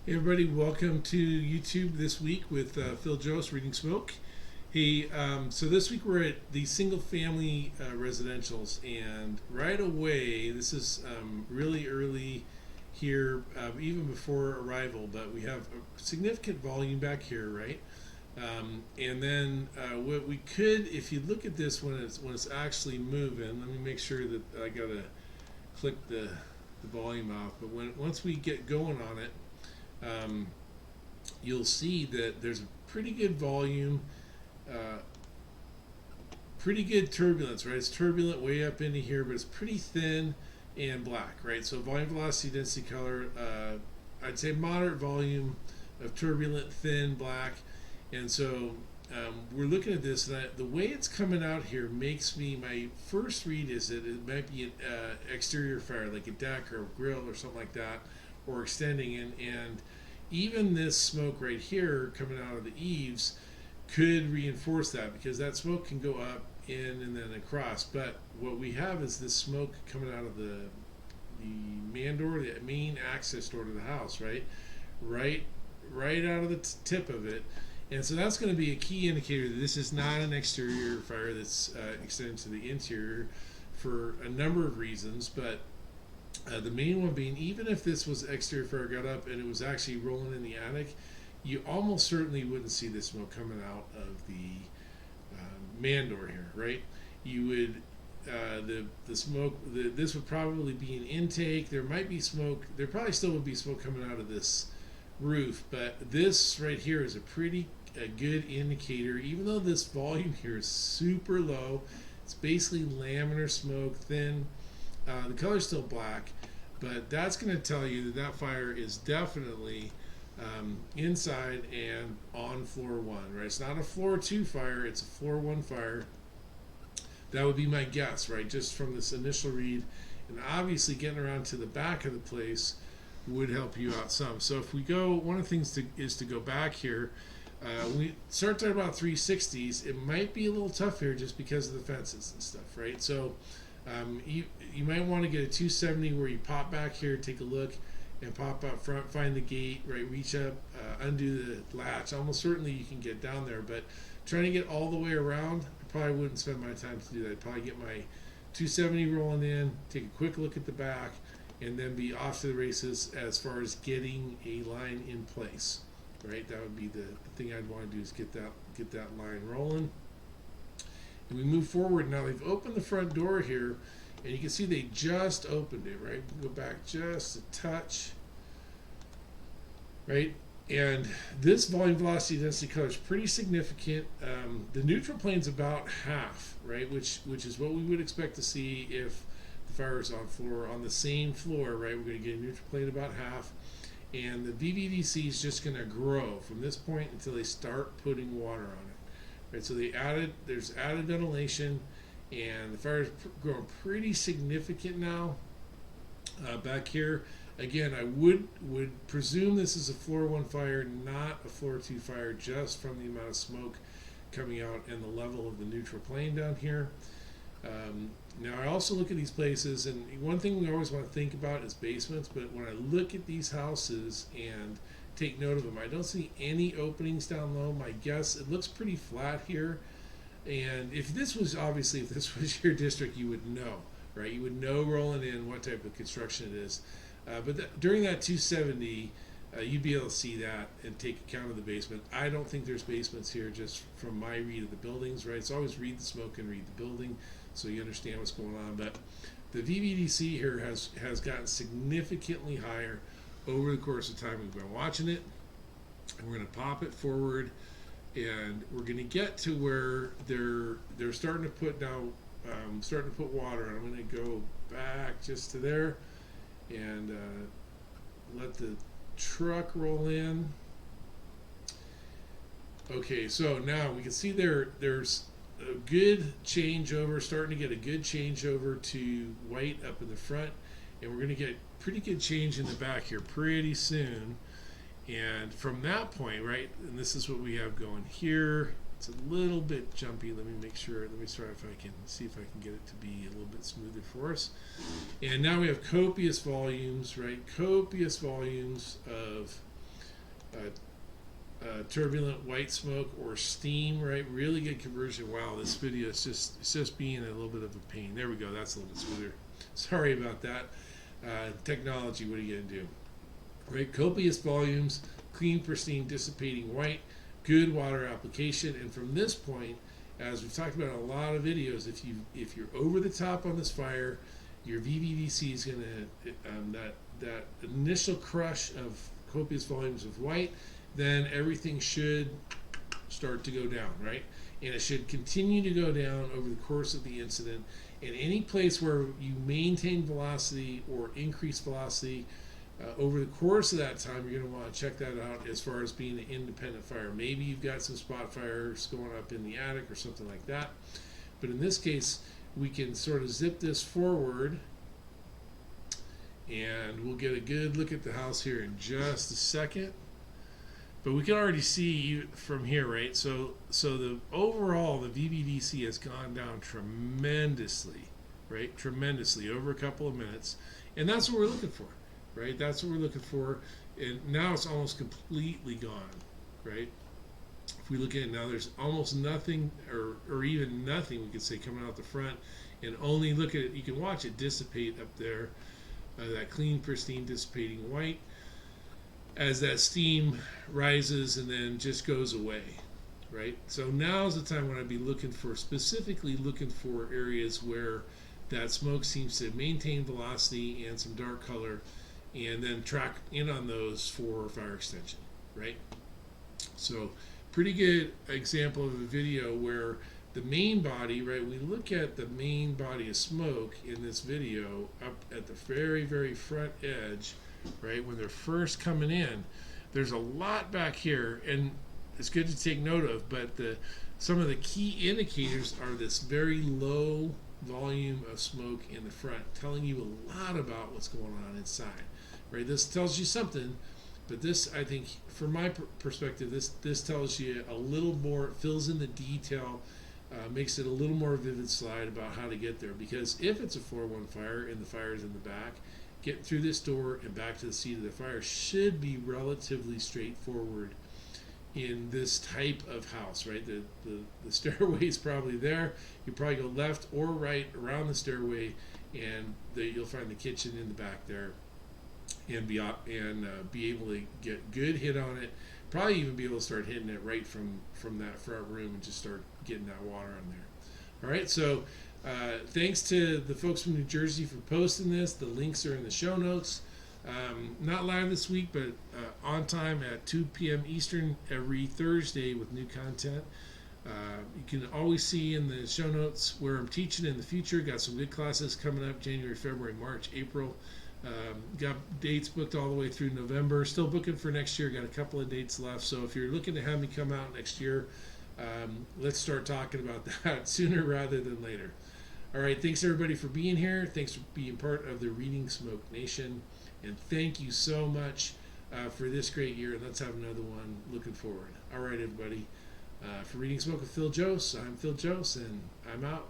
Hey everybody, welcome to YouTube this week with Phil Jost reading Smoke. Hey, so this week we're at the single family residentials, and right away, this is really early here, even before arrival, but we have a significant volume back here, right? And then what we could, if you look at this when it's actually moving, let me make sure that I gotta click the volume off. But once we get going on it, um, you'll see that there's a pretty good volume, uh, pretty good turbulence, right? It's turbulent way up into here, but it's pretty thin and black, right? So volume, velocity, density, color, I'd say moderate volume of turbulent, thin, black. And so we're looking at this, and the way it's coming out here makes me, my first read is that it might be an exterior fire, like a deck or a grill or something like that, or extending and even this smoke right here coming out of the eaves could reinforce that, because that smoke can go up in and then across. But what we have is this smoke coming out of the man door, the main access door to the house, right out of the tip of it. And so that's going to be a key indicator that this is not an exterior fire that's extended to the interior for a number of reasons. But the main one being, even if this was exterior fire got up and it was actually rolling in the attic, you almost certainly wouldn't see the smoke coming out of the man door here, right? You would the smoke. This would probably be an intake. There might be smoke. There probably still would be smoke coming out of this roof, but this right here is a good indicator. Even though this volume here is super low, it's basically laminar smoke, thin. The color's still black, but that's going to tell you that that fire is definitely inside and on floor one, right? It's not a floor two fire, it's a floor one fire. That would be my guess, right? Just from this initial read. And obviously getting around to the back of the place would help you out some. So if we go, one of the things is to go back here. We start at about 360s. It might be a little tough here just because of the fences and stuff, right? So you might want to get a 270 where you pop back here, take a look, and pop up front, find the gate, right? Reach up, undo the latch. Almost certainly you can get down there, but trying to get all the way around, I probably wouldn't spend my time to do that. I'd probably get my 270 rolling in, take a quick look at the back, and then be off to the races as far as getting a line in place, right? That would be the thing I'd want to do, is get that line rolling. And we move forward. Now they've opened the front door here, and you can see they just opened it, right? Go back just a touch, right? And this volume, velocity, density, color is pretty significant. The neutral plane's about half, right? Which is what we would expect to see if the fire is on the same floor, right? We're going to get a neutral plane about half, and the VVDC is just going to grow from this point until they start putting water on it, right? So there's added ventilation, and the fire is growing pretty significant now back here. Again, I would presume this is a floor one fire, not a floor two fire, just from the amount of smoke coming out and the level of the neutral plane down here. Now I also look at these places, and one thing we always want to think about is basements, but when I look at these houses and take note of them, I don't see any openings down low. My guess, it looks pretty flat here. And if this was your district, you would know, right? You would know rolling in what type of construction it is. But during that 270, you'd be able to see that and take account of the basement. I don't think there's basements here, just from my read of the buildings, right? So always read the smoke and read the building so you understand what's going on. But the VVDC here has gotten significantly higher over the course of time. We've been watching it, and we're going to pop it forward, and we're going to get to where they're starting to put water. And I'm going to go back just to there and let the truck roll in. Okay, so now we can see there's a good changeover, starting to get a good changeover to white up in the front, and we're going to get pretty good change in the back here pretty soon. And from that point, right, and this is what we have going here. It's a little bit jumpy. Let me make sure. Let me try if I can see if I can get it to be a little bit smoother for us. And now we have copious volumes, right? Copious volumes of turbulent white smoke or steam, right? Really good conversion. Wow, this video is just being a little bit of a pain. There we go. That's a little bit smoother. Sorry about that. Technology, what are you going to do? Right? Copious volumes, clean, pristine, dissipating white, good water application. And from this point, as we've talked about in a lot of videos, if you're over the top on this fire, your VVDC is going to that initial crush of copious volumes of white, then everything should start to go down, right? And it should continue to go down over the course of the incident. And any place where you maintain velocity or increase velocity over the course of that time, you're going to want to check that out as far as being an independent fire. Maybe you've got some spot fires going up in the attic or something like that. But in this case, we can sort of zip this forward, and we'll get a good look at the house here in just a second. But we can already see from here, right? So the overall, the VVDC has gone down tremendously, right? Tremendously over a couple of minutes. And that's what we're looking for, right? That's what we're looking for. And now it's almost completely gone, right? If we look at it now, there's almost nothing or even nothing, we could say, coming out the front. And only look at it, you can watch it dissipate up there, that clean, pristine, dissipating white, as that steam rises and then just goes away, right? So now is the time when I'd be specifically looking for areas where that smoke seems to maintain velocity and some dark color, and then track in on those for fire extension, right? So pretty good example of a video where the main body, right, we look at the main body of smoke in this video up at the very, very front edge, right, when they're first coming in. There's a lot back here, and it's good to take note of, but some of the key indicators are this very low volume of smoke in the front, telling you a lot about what's going on inside, right? This tells you something, but this, I think, from my perspective, this tells you a little more, fills in the detail, makes it a little more vivid slide about how to get there. Because if it's a 4-1 fire and the fire is in the back, getting through this door and back to the seat of the fire should be relatively straightforward in this type of house, right? The stairway is probably there. You probably go left or right around the stairway, and you'll find the kitchen in the back there, and be able to get good hit on it. Probably even be able to start hitting it right from that front room and just start getting that water on there. All right, so thanks to the folks from New Jersey for posting this. The links are in the show notes. Not live this week, but on time at 2 p.m. Eastern every Thursday with new content. You can always see in the show notes where I'm teaching in the future. Got some good classes coming up January, February, March, April. Got dates booked all the way through November. Still booking for next year. Got a couple of dates left. So if you're looking to have me come out next year, let's start talking about that sooner rather than later. All right. Thanks, everybody, for being here. Thanks for being part of the Reading Smoke Nation. And thank you so much for this great year. And let's have another one looking forward. All right, everybody. For Reading Smoke with Phil Jose, I'm Phil Jose, and I'm out.